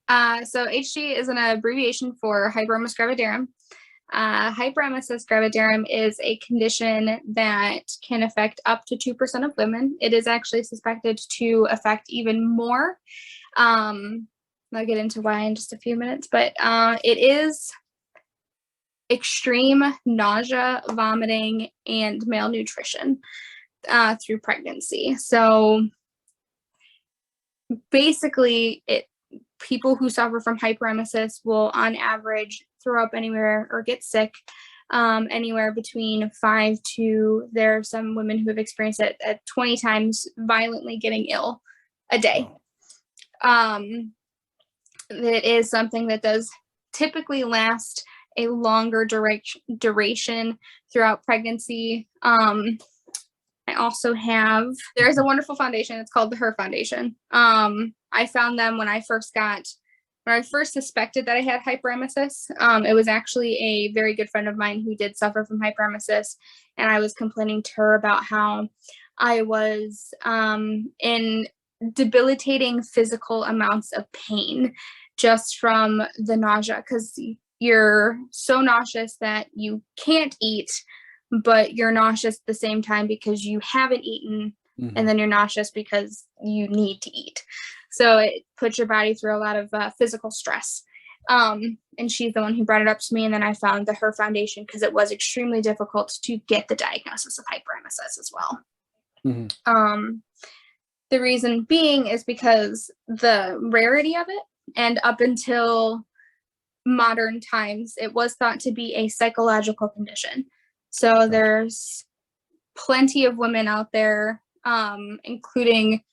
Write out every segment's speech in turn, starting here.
So HG is an abbreviation for Hyperemesis Gravidarum. Hyperemesis Gravidarum is a condition that can affect up to 2% of women. It is actually suspected to affect even more. I'll get into why in just a few minutes, but it is extreme nausea, vomiting, and malnutrition through pregnancy. So basically, people who suffer from hyperemesis will, on average, throw up anywhere or get sick anywhere between 5 to, there are some women who have experienced it at 20 times violently getting ill a day. It is something that does typically last a longer duration throughout pregnancy. I also have, there's a wonderful foundation. It's called the Her Foundation. I found them when I first suspected that I had hyperemesis. It was actually a very good friend of mine who did suffer from hyperemesis, and I was complaining to her about how I was in debilitating physical amounts of pain just from the nausea, because you're so nauseous that you can't eat, but you're nauseous at the same time because you haven't eaten, and then you're nauseous because you need to eat. So it puts your body through a lot of physical stress. And she's the one who brought it up to me, and then I found the Her Foundation because it was extremely difficult to get the diagnosis of hyperemesis as well. The reason being is because the rarity of it, and up until modern times, it was thought to be a psychological condition. So there's plenty of women out there, including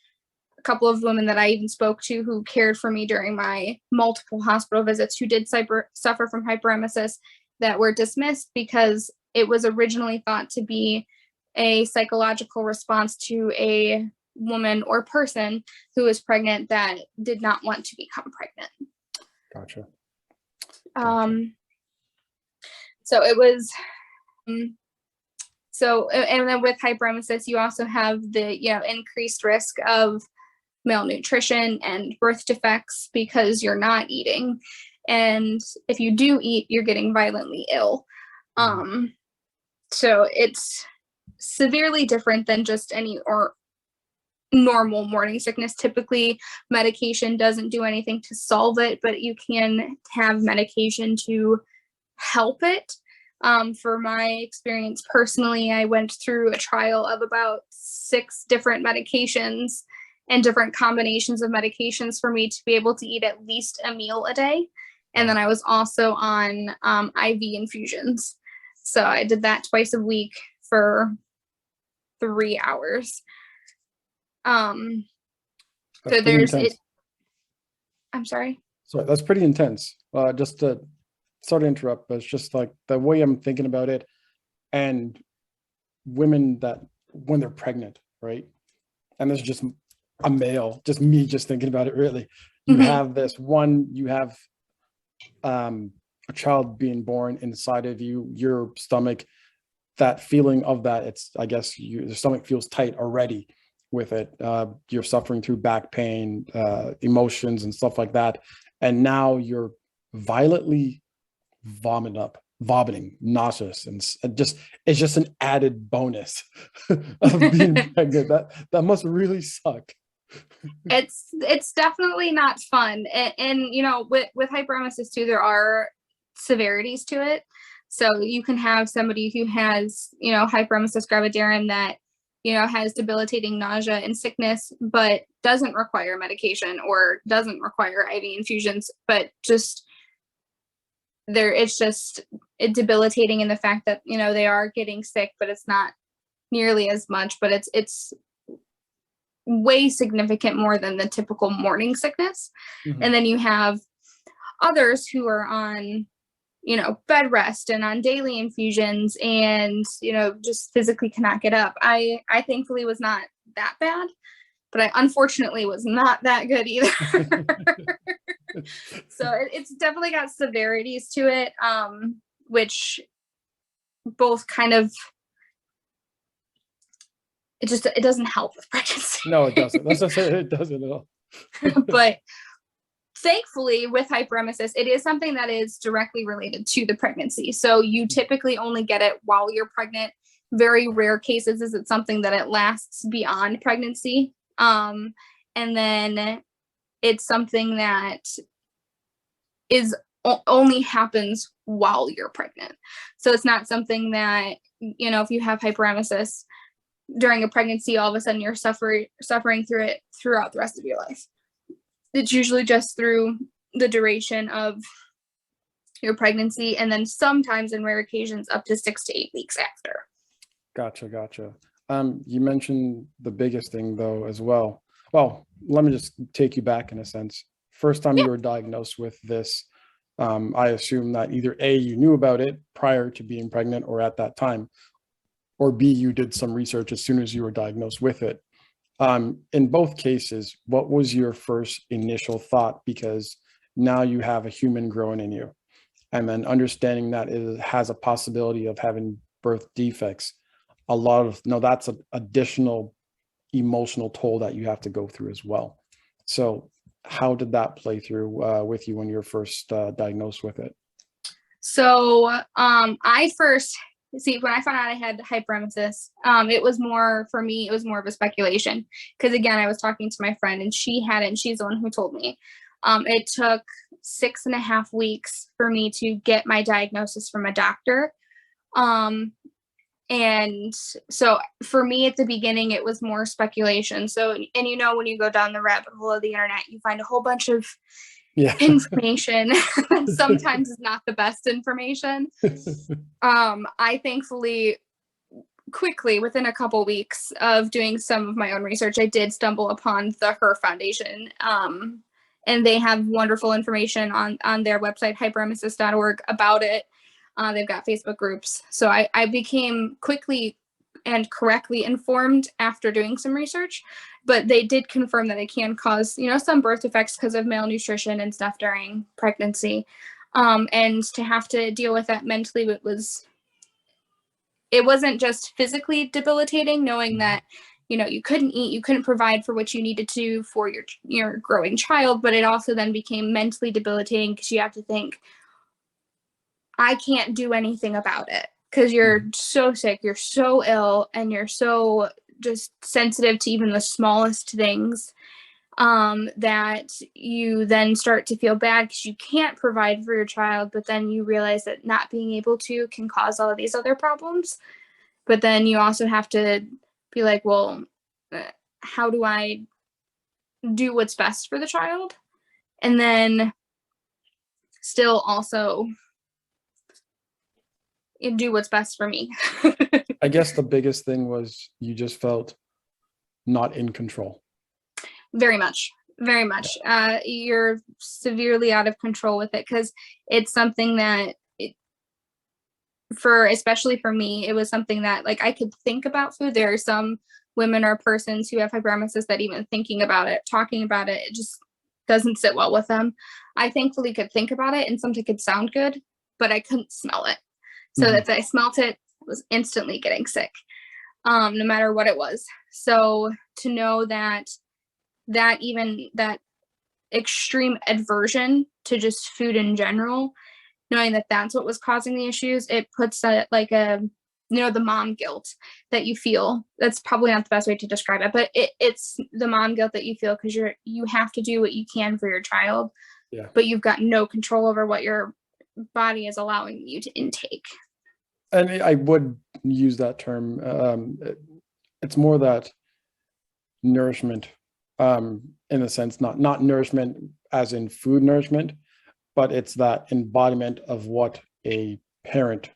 a couple of women that I even spoke to who cared for me during my multiple hospital visits, who did suffer from hyperemesis, that were dismissed because it was originally thought to be a psychological response to a woman or person who was pregnant that did not want to become pregnant. Gotcha. So it was, and then with hyperemesis, you also have the, increased risk of malnutrition and birth defects because you're not eating. And if you do eat, you're getting violently ill. So it's severely different than just any normal morning sickness. Typically, medication doesn't do anything to solve it, but you can have medication to help it. For my experience personally, I went through a trial of about 6 different medications and different combinations of medications for me to be able to eat at least a meal a day. And then I was also on IV infusions. So I did that twice a week for 3 hours. So there's it. I'm sorry. Sorry, that's pretty intense. Just to sorry to interrupt, but it's just like the way I'm thinking about it, and women that when they're pregnant, right? And there's just a male, just me, just thinking about it. Really, you have this one. You have a child being born inside of you, your stomach. That feeling of that, it's, I guess, the stomach feels tight already with it. You're suffering through back pain, emotions and stuff like that. And now you're violently vomiting, nauseous, and it's just an added bonus of being pregnant. That must really suck. It's definitely not fun. And with hyperemesis too, there are severities to it. So you can have somebody who has, hyperemesis gravidarum that, has debilitating nausea and sickness, but doesn't require medication or doesn't require IV infusions, but it's debilitating in the fact that, they are getting sick, but it's not nearly as much, but it's way significant more than the typical morning sickness. And then you have others who are on, bed rest and on daily infusions and, just physically cannot get up. I thankfully was not that bad, but I unfortunately was not that good either. So it's definitely got severities to it, which both kind of, it doesn't help with pregnancy. No, it doesn't. That's just it doesn't at all. But thankfully with hyperemesis, it is something that is directly related to the pregnancy. So you typically only get it while you're pregnant. Very rare cases is it something that it lasts beyond pregnancy. And then it's something that is only happens while you're pregnant. So it's not something that, you know, if you have hyperemesis during a pregnancy, all of a sudden you're suffering through it throughout the rest of your life. It's usually just through the duration of your pregnancy, and then sometimes in rare occasions up to 6 to 8 weeks after. Gotcha. You mentioned the biggest thing though as well. Well, let me just take you back in a sense. First time you were diagnosed with this, I assume that either A, you knew about it prior to being pregnant or at that time, or B, you did some research as soon as you were diagnosed with it. In both cases, what was your first initial thought? Because now you have a human growing in you, and then understanding that it has a possibility of having birth defects. That's an additional emotional toll that you have to go through as well. So how did that play through with you when you were first diagnosed with it? So I first, when I found out I had hyperemesis, it was more, for me, it was more of a speculation. Because again, I was talking to my friend and she had it and she's the one who told me. It took 6.5 weeks for me to get my diagnosis from a doctor. And so for me at the beginning, it was more speculation. So, and you know, when you go down the rabbit hole of the internet, you find a whole bunch of information that sometimes is not the best information. I thankfully quickly, within a couple weeks of doing some of my own research, I did stumble upon the Her Foundation. And they have wonderful information on their website, hyperemesis.org, about it. They've got Facebook groups. So I became quickly and correctly informed after doing some research, but they did confirm that it can cause, you know, some birth defects because of malnutrition and stuff during pregnancy. And to have to deal with that mentally, it wasn't just physically debilitating, knowing that, you know, you couldn't eat, you couldn't provide for what you needed to for your growing child, but it also then became mentally debilitating because you have to think, I can't do anything about it because you're so sick, you're so ill, and you're so just sensitive to even the smallest things, that you then start to feel bad because you can't provide for your child, but then you realize that not being able to can cause all of these other problems. But then you also have to be like, well, how do I do what's best for the child? And then still also do what's best for me. I guess the biggest thing was you just felt not in control. Very much. You're severely out of control with it because it's something that especially for me, it was something that, like, I could think about food. There are some women or persons who have hyperemesis that even thinking about it, talking about it, it just doesn't sit well with them. I thankfully could think about it and something could sound good, but I couldn't smell it. So that I smelt it, I was instantly getting sick, no matter what it was. So to know that even that extreme aversion to just food in general, knowing that that's what was causing the issues, it puts like the mom guilt that you feel. That's probably not the best way to describe it, but it's the mom guilt that you feel because you have to do what you can for your child, but you've got no control over what your body is allowing you to intake. And I would use that term. It's more that nourishment, in a sense, not nourishment as in food nourishment, but it's that embodiment of what a parent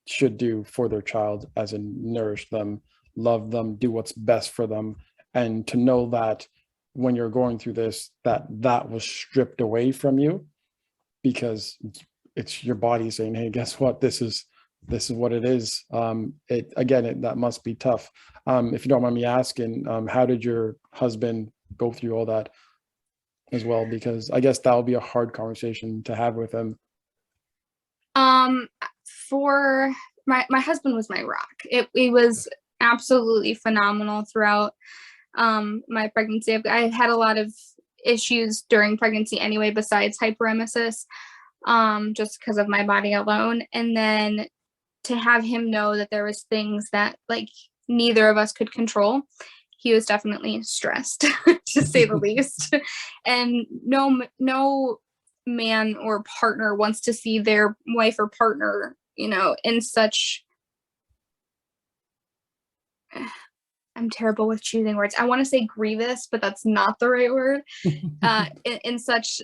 should do for their child, as in nourish them, love them, do what's best for them. And to know that when you're going through this, that was stripped away from you because it's your body saying, hey, guess what? This is what it is. That must be tough. If you don't mind me asking, how did your husband go through all that as well? Because I guess that would be a hard conversation to have with him. For my husband was my rock. It was absolutely phenomenal throughout my pregnancy. I had a lot of issues during pregnancy anyway, besides hyperemesis, just because of my body alone. And then to have him know that there was things that like neither of us could control, he was definitely stressed, to say the least. And no man or partner wants to see their wife or partner, you know, in such, I'm terrible with choosing words. I want to say grievous, but that's not the right word. In such,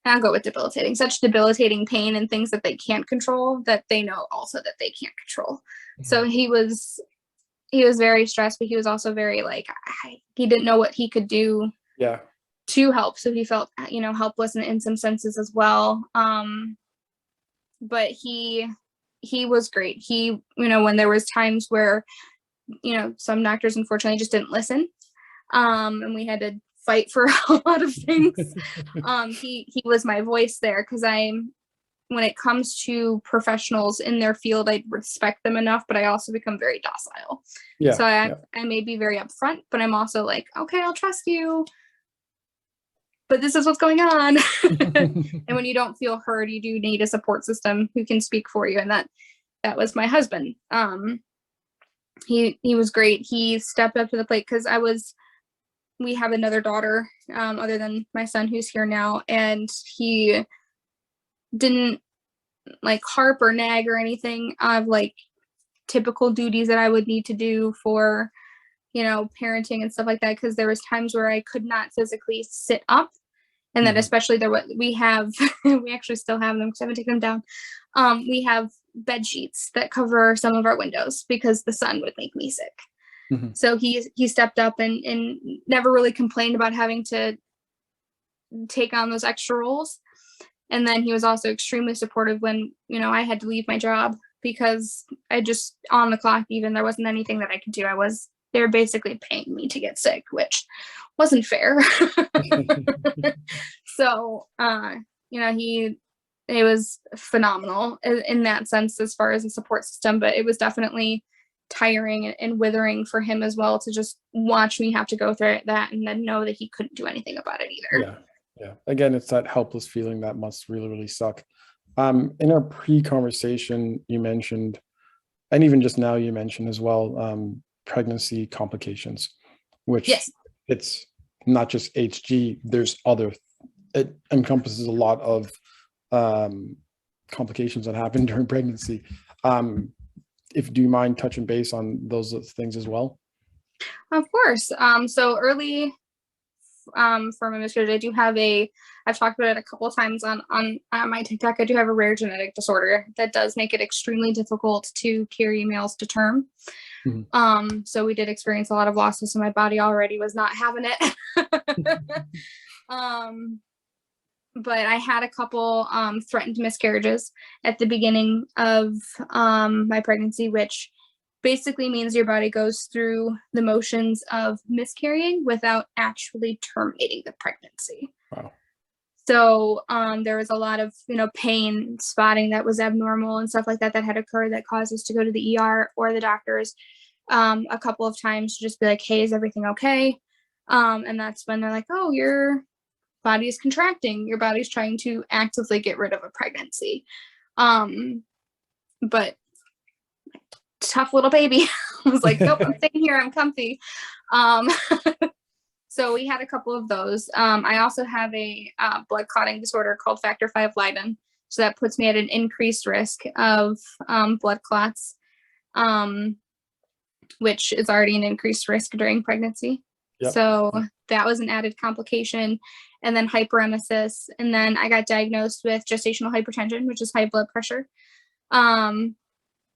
I'll go with debilitating, such debilitating pain and things that they can't control, that they know also that they can't control. Mm-hmm. So he was very stressed, but he was also very like, he didn't know what he could do to help. So he felt, you know, helpless in some senses as well. But he was great. He, you know, when there was times where, you know, some doctors unfortunately just didn't listen. And we had to fight for a lot of things. He was my voice there, because when it comes to professionals in their field, I respect them enough, but I also become very docile. Yeah. So I may be very upfront, but I'm also like, okay, I'll trust you, but this is what's going on. And when you don't feel heard, you do need a support system who can speak for you. And that was my husband. He was great. He stepped up to the plate, because we have another daughter, other than my son who's here now, and he didn't like harp or nag or anything of like typical duties that I would need to do for, you know, parenting and stuff like that, because there was times where I could not physically sit up, and then especially we actually still have them because I haven't taken them down. We have bed sheets that cover some of our windows because the sun would make me sick. Mm-hmm. So he stepped up and never really complained about having to take on those extra roles. And then he was also extremely supportive when, you know, I had to leave my job because I just on the clock, even there wasn't anything that I could do. They were basically paying me to get sick, which wasn't fair. So, you know, it was phenomenal in that sense as far as a support system, but it was definitely tiring and withering for him as well to just watch me have to go through that and then know that he couldn't do anything about it either. Yeah. Again, it's that helpless feeling that must really, really suck. In our pre-conversation, you mentioned, and even just now you mentioned as well, pregnancy complications, which it's not just HG, it encompasses a lot of complications that happen during pregnancy. Do you mind touching base on those things as well? Of course. So early for my miscarriage, I do have I've talked about it a couple of times on my TikTok. I do have a rare genetic disorder that does make it extremely difficult to carry males to term. Mm-hmm. So we did experience a lot of losses, so my body already was not having it. But I had a couple threatened miscarriages at the beginning of my pregnancy, which basically means your body goes through the motions of miscarrying without actually terminating the pregnancy. Wow. So there was a lot of, you know, pain, spotting that was abnormal and stuff like that had occurred that caused us to go to the ER or the doctors a couple of times to just be like, hey, is everything okay? And that's when they're like, oh, your body is contracting. Your body's trying to actively get rid of a pregnancy. But tough little baby. I was like, nope, I'm staying here. I'm comfy. So we had a couple of those. I also have a blood clotting disorder called factor V Leiden. So that puts me at an increased risk of blood clots, which is already an increased risk during pregnancy. Yep. So that was an added complication. And then hyperemesis. And then I got diagnosed with gestational hypertension, which is high blood pressure.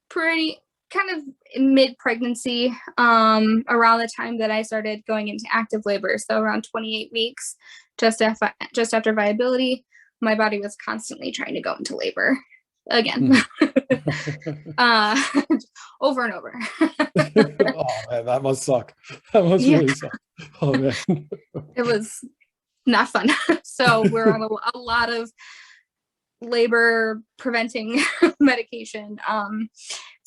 Pretty kind of mid-pregnancy, around the time that I started going into active labor. So around 28 weeks, just after viability, my body was constantly trying to go into labor again. Over and over. Oh man, that must suck. That must really suck. Oh man. It was not fun. So we're on a lot of labor preventing medication.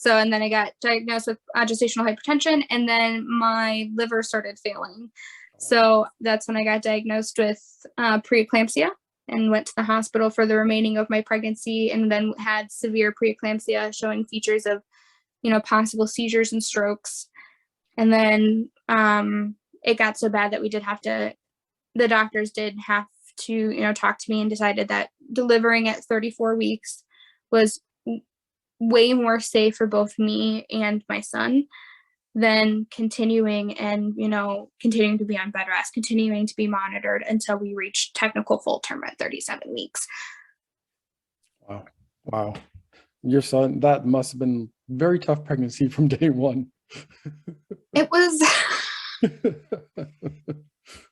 And then I got diagnosed with gestational hypertension, and then my liver started failing. So that's when I got diagnosed with preeclampsia and went to the hospital for the remaining of my pregnancy, and then had severe preeclampsia showing features of, possible seizures and strokes. And then it got so bad that the doctors did have to, talk to me and decided that delivering at 34 weeks was way more safe for both me and my son than continuing to be on bed rest, continuing to be monitored until we reached technical full term at 37 weeks. Wow. Your son, that must have been very tough pregnancy from day one. It was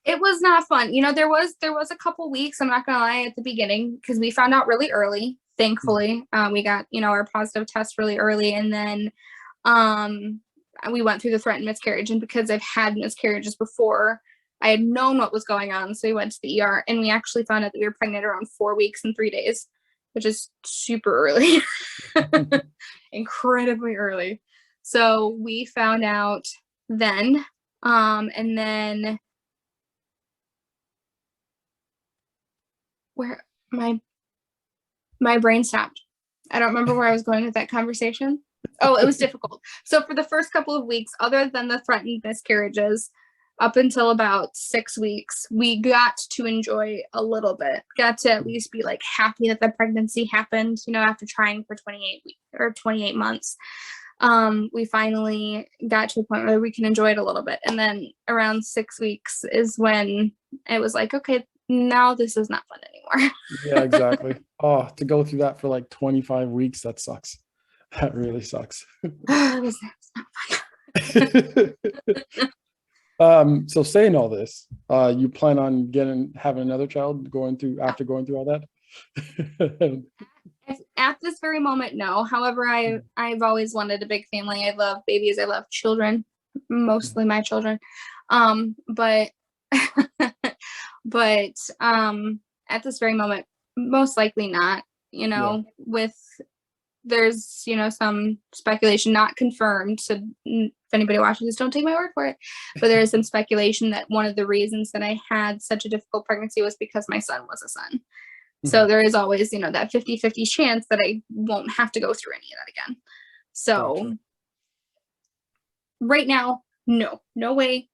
it was not fun. There was a couple weeks, I'm not gonna lie, at the beginning, because we found out really early, thankfully. We got, our positive test really early, and then we went through the threatened miscarriage. And because I've had miscarriages before, I had known what was going on. So we went to the ER, and we actually found out that we were pregnant around 4 weeks and 3 days, which is super early, incredibly early. So we found out then, and then where my brain stopped. I don't remember where I was going with that conversation. Oh, it was difficult. So for the first couple of weeks, other than the threatened miscarriages, up until about 6 weeks, we got to enjoy a little bit, got to at least be like happy that the pregnancy happened, after trying for 28 months. We finally got to a point where we can enjoy it a little bit. And then around 6 weeks is when it was like, okay, now this is not fun anymore. Yeah, exactly. Oh, to go through that for like 25 weeks, that sucks. That really sucks. It was not fun. So saying all this, you plan on having another child after going through all that? At this very moment, no. However, I've always wanted a big family. I love babies. I love children, mostly my children. But at this very moment, most likely not. There's some speculation, not confirmed, so if anybody watching this, don't take my word for it, but there is some speculation that one of the reasons that I had such a difficult pregnancy was because my son was a son. So there is always, that 50-50 chance that I won't have to go through any of that again. So Gotcha. Right now, no way,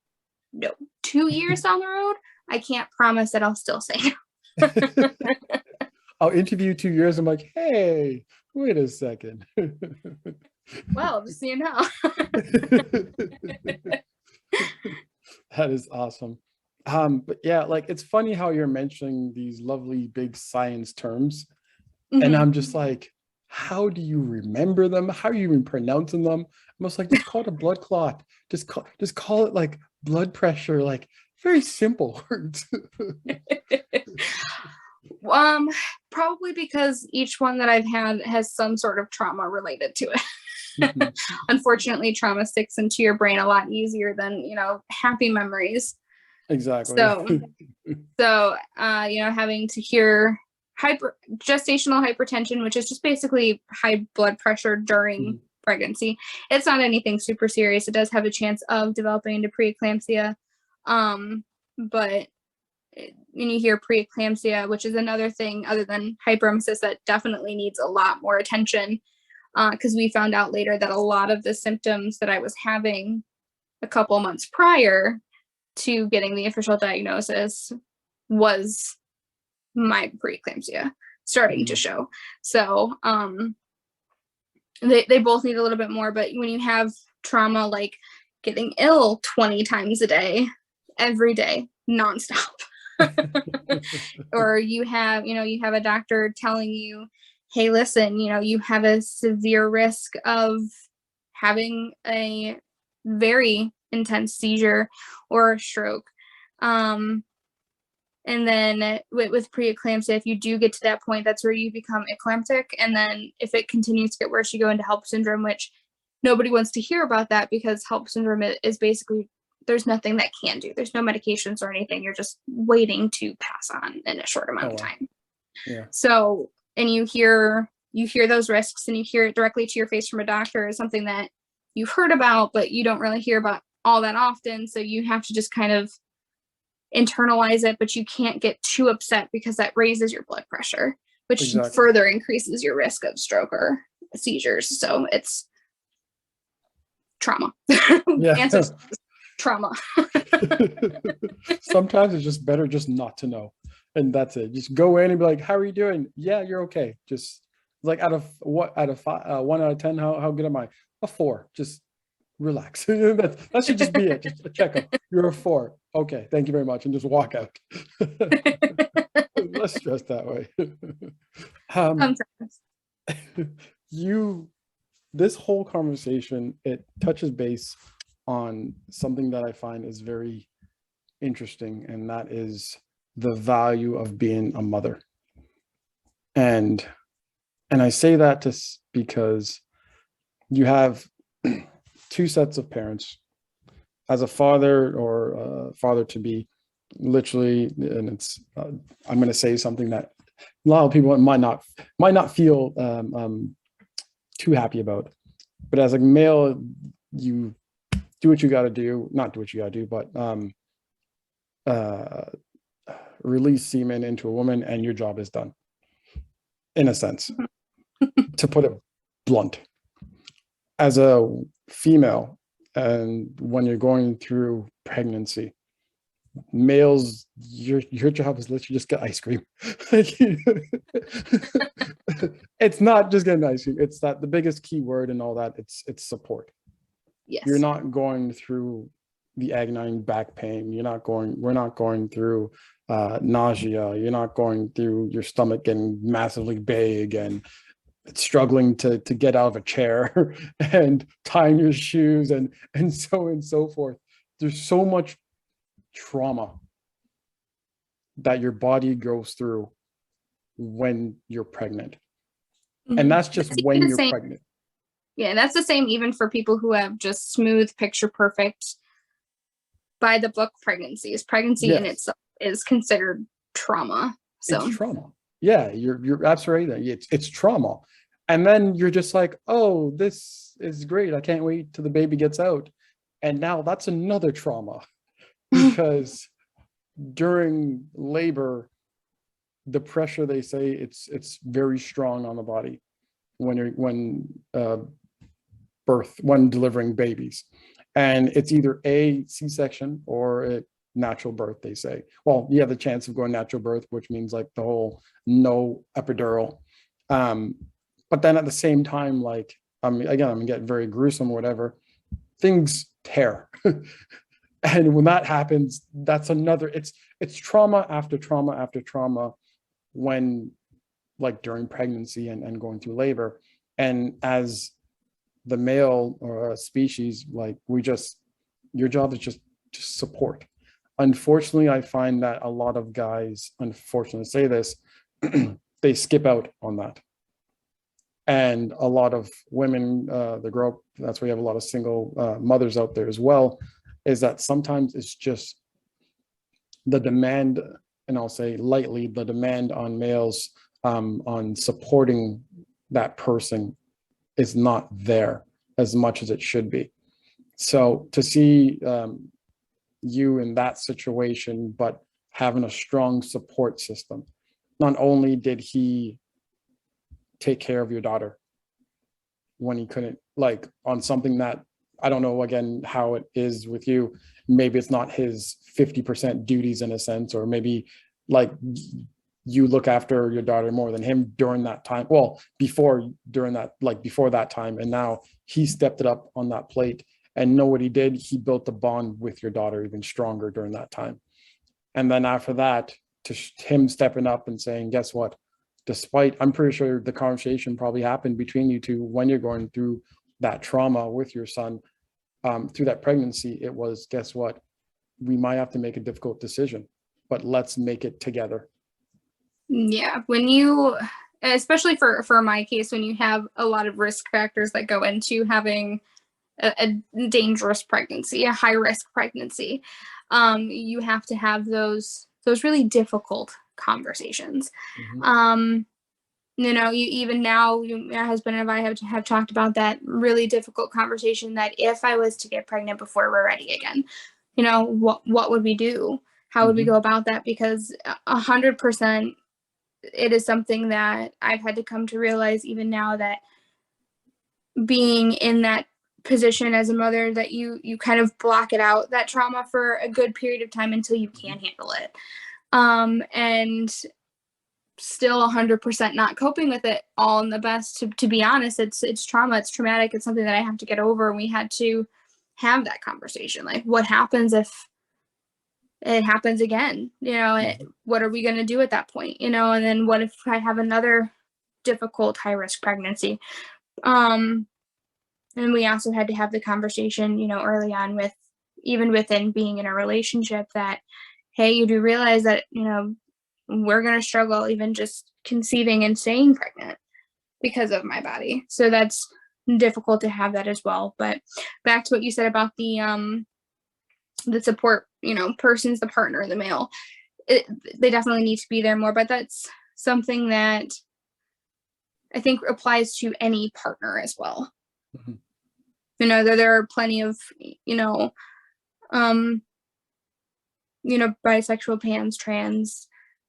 no. 2 years down the road, I can't promise that I'll still say no. I'll interview 2 years. I'm like, hey, wait a second. Well, just so you know. That is awesome. But yeah, like, it's funny how you're mentioning these lovely big science terms. Mm-hmm. And I'm just like, how do you remember them? How are you even pronouncing them? I'm just like, just call it a blood clot. Just call it like blood pressure, like very simple words. Probably because each one that I've had has some sort of trauma related to it. Mm-hmm. Unfortunately, trauma sticks into your brain a lot easier than, happy memories. Exactly. So, having to hear gestational hypertension, which is just basically high blood pressure during pregnancy. It's not anything super serious. It does have a chance of developing into preeclampsia. But when you hear preeclampsia, which is another thing other than hyperemesis that definitely needs a lot more attention, because we found out later that a lot of the symptoms that I was having a couple months prior to getting the official diagnosis was my preeclampsia starting to show. So they both need a little bit more, but when you have trauma like getting ill 20 times a day, every day, nonstop, or you have a doctor telling you, hey, listen, you have a severe risk of having a very intense seizure or a stroke. And then with preeclampsia, if you do get to that point, that's where you become eclamptic. And then if it continues to get worse, you go into HELLP syndrome, which nobody wants to hear about that, because HELLP syndrome is basically, there's nothing that can do. There's no medications or anything. You're just waiting to pass on in a short amount of time. Yeah. So, and you hear those risks, and you hear it directly to your face from a doctor, is something that you've heard about, but you don't really hear about all that often. So you have to just kind of internalize it, but you can't get too upset because that raises your blood pressure, which Exactly. further increases your risk of stroke or seizures. So it's trauma. Yeah. Answers trauma. Sometimes it's just better just not to know, and that's it. Just go in and be like, how are you doing? Yeah, you're okay. Just like out of 1 out of 10, how good am I? A 4. Just relax. That should just be it. Just a checkup. You're a 4. Okay, thank you very much, and just walk out. Less stress that way. Sometimes. This whole conversation, it touches base on something that I find is very interesting, and that is the value of being a mother. And I say that because you have 2 sets of parents. As a father or father to be, literally, and it's I'm going to say something that a lot of people might not feel too happy about, but as a male, you do what you got to do, not do what you got to do, but release semen into a woman, and your job is done, in a sense, to put it blunt. As a female, and when you're going through pregnancy, males, your job is literally just get ice cream. It's not just getting ice cream. It's that the biggest key word and all that. It's support. Yes. You're not going through the agonizing back pain. We're not going through nausea. You're not going through your stomach getting massively big and struggling to get out of a chair and tying your shoes and so on and so forth. There's so much trauma that your body goes through when you're pregnant. And that's just when you're pregnant. Yeah, and that's the same even for people who have just smooth, picture perfect, by the book pregnancies. Pregnancy in itself is considered trauma. So it's trauma. Yeah, you're absolutely right. It's trauma. And then you're just like, oh, this is great. I can't wait till the baby gets out. And now that's another trauma, because during labor, the pressure, they say it's very strong on the body when delivering babies, and it's either a C-section or a natural birth. They say, well, you have the chance of going natural birth, which means like the whole no epidural, but then at the same time, like again, I'm gonna get very gruesome or whatever, things tear. And when that happens, that's another, it's trauma after trauma after trauma when, like, during pregnancy and going through labor. And as the male or species, like, your job is just to support. Unfortunately, I find that a lot of guys, unfortunately say this, they skip out on that. And a lot of women, they grow up, that's why you have a lot of single mothers out there as well, is that sometimes it's just the demand, and I'll say lightly, the demand on males on supporting that person is not there as much as it should be. So to see you in that situation, but having a strong support system, not only did he take care of your daughter when he couldn't, like, on something that, I don't know, again, how it is with you. Maybe it's not his 50% duties in a sense, or maybe like you look after your daughter more than him during that time. Well, before that time, and now he stepped it up on that plate. And know what he did? He built the bond with your daughter even stronger during that time. And then after that, to him stepping up and saying, guess what? Despite, I'm pretty sure the conversation probably happened between you two when you're going through that trauma with your son, through that pregnancy. It was, guess what? We might have to make a difficult decision, but let's make it together. Yeah, when you, especially for my case, when you have a lot of risk factors that go into having a dangerous pregnancy, a high risk pregnancy, you have to have those really difficult conversations. Mm-hmm. You know, even now, my husband and I have talked about that really difficult conversation, that if I was to get pregnant before we're ready again, you know, what would we do? how would we go about that? Because 100%, it is something that I've had to come to realize even now, that being in that position as a mother, that you kind of block it out, that trauma, for a good period of time until you can handle it. And still 100% not coping with it all in the best. To be honest, it's trauma, it's traumatic, it's something that I have to get over. And we had to have that conversation. Like, what happens if it happens again? What are we going to do at that point? And then what if I have another difficult high risk pregnancy? And we also had to have the conversation, early on, with even within being in a relationship, that, hey, you do realize that, we're going to struggle even just conceiving and staying pregnant because of my body. So that's difficult to have that as well. But back to what you said about the support, persons, the partner, the male, they definitely need to be there more. But that's something that I think applies to any partner as well. There are plenty of, bisexual, pans, trans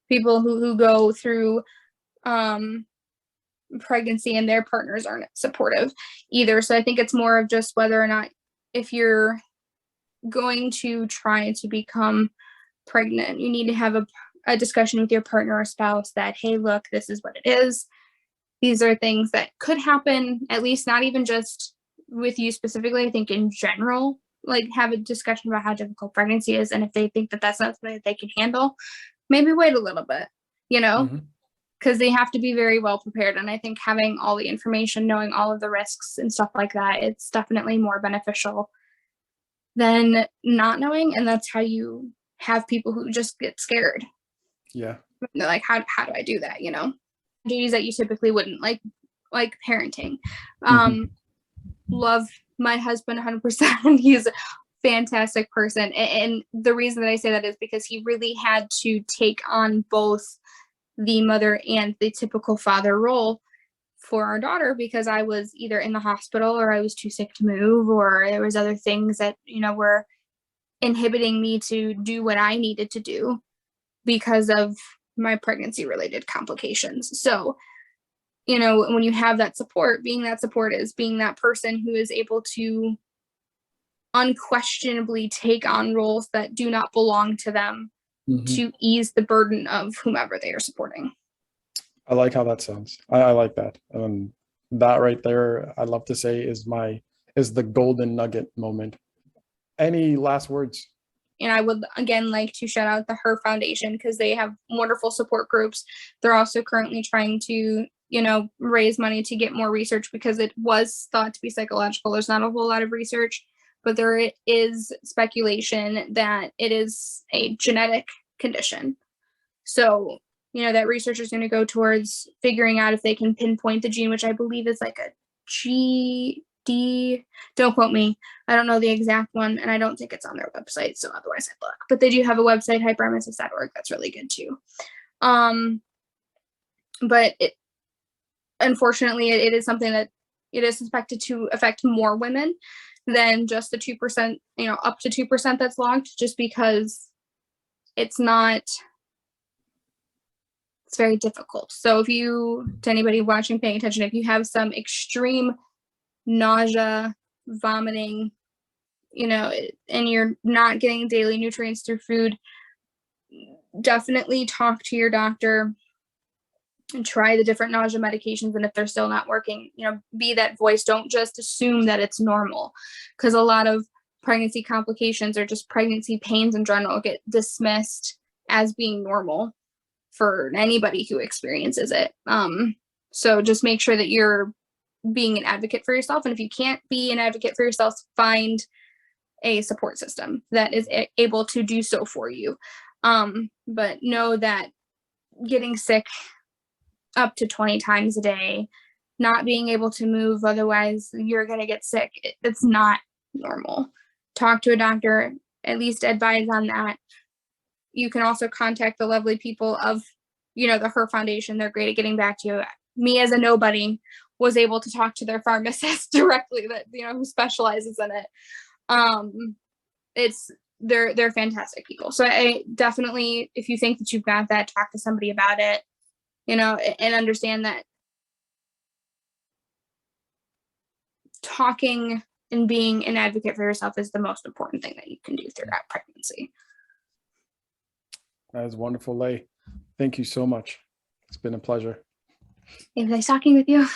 people who go through pregnancy and their partners aren't supportive either. So I think it's more of just whether or not, if you're going to try to become pregnant, you need to have a discussion with your partner or spouse that, hey, look, this is what it is. These are things that could happen, at least not even just with you specifically. I think in general, like, have a discussion about how difficult pregnancy is. And if they think that that's not something that they can handle, maybe wait a little bit, because they have to be very well prepared. And I think having all the information, knowing all of the risks and stuff like that, it's definitely more beneficial than not knowing. And that's how you have people who just get scared. Yeah. They're like, how do I do that? Duties that you typically wouldn't, like parenting. Love my husband 100%. He's a fantastic person. And the reason that I say that is because he really had to take on both the mother and the typical father role for our daughter, because I was either in the hospital, or I was too sick to move, or there was other things that, were inhibiting me to do what I needed to do because of my pregnancy related complications. So, when you have that support, being that support is being that person who is able to unquestionably take on roles that do not belong to them to ease the burden of whomever they are supporting. I like how that sounds. I like that. That right there, I love to say, is the golden nugget moment. Any last words? And I would, again, like to shout out the Her Foundation, because they have wonderful support groups. They're also currently trying to, raise money to get more research, because it was thought to be psychological. There's not a whole lot of research, but there is speculation that it is a genetic condition. So, that research is going to go towards figuring out if they can pinpoint the gene, which I believe is like a GD. Don't quote me. I don't know the exact one, and I don't think it's on their website. So otherwise I'd look. But they do have a website, hyperemesis.org. That's really good too. But unfortunately, it is something that it is suspected to affect more women than just the 2%, up to 2% that's logged, just because it's very difficult. So to anybody watching, paying attention, if you have some extreme nausea, vomiting, and you're not getting daily nutrients through food, definitely talk to your doctor and try the different nausea medications. And if they're still not working, be that voice. Don't just assume that it's normal, because a lot of pregnancy complications or just pregnancy pains in general get dismissed as being normal for anybody who experiences it. So just make sure that you're being an advocate for yourself. And if you can't be an advocate for yourself, find a support system that is able to do so for you. But know that getting sick up to 20 times a day, not being able to move, otherwise you're going to get sick, it's not normal. Talk to a doctor, at least advise on that. You can also contact the lovely people of, the Her Foundation. They're great at getting back to you. Me, as a nobody, was able to talk to their pharmacist directly, that, who specializes in it. It's they're fantastic people. So I definitely, if you think that you've got that, talk to somebody about it, you know, and understand that talking and being an advocate for yourself is the most important thing that you can do throughout pregnancy. That is wonderful, Leigh. Thank you so much. It's been a pleasure. It was nice talking with you.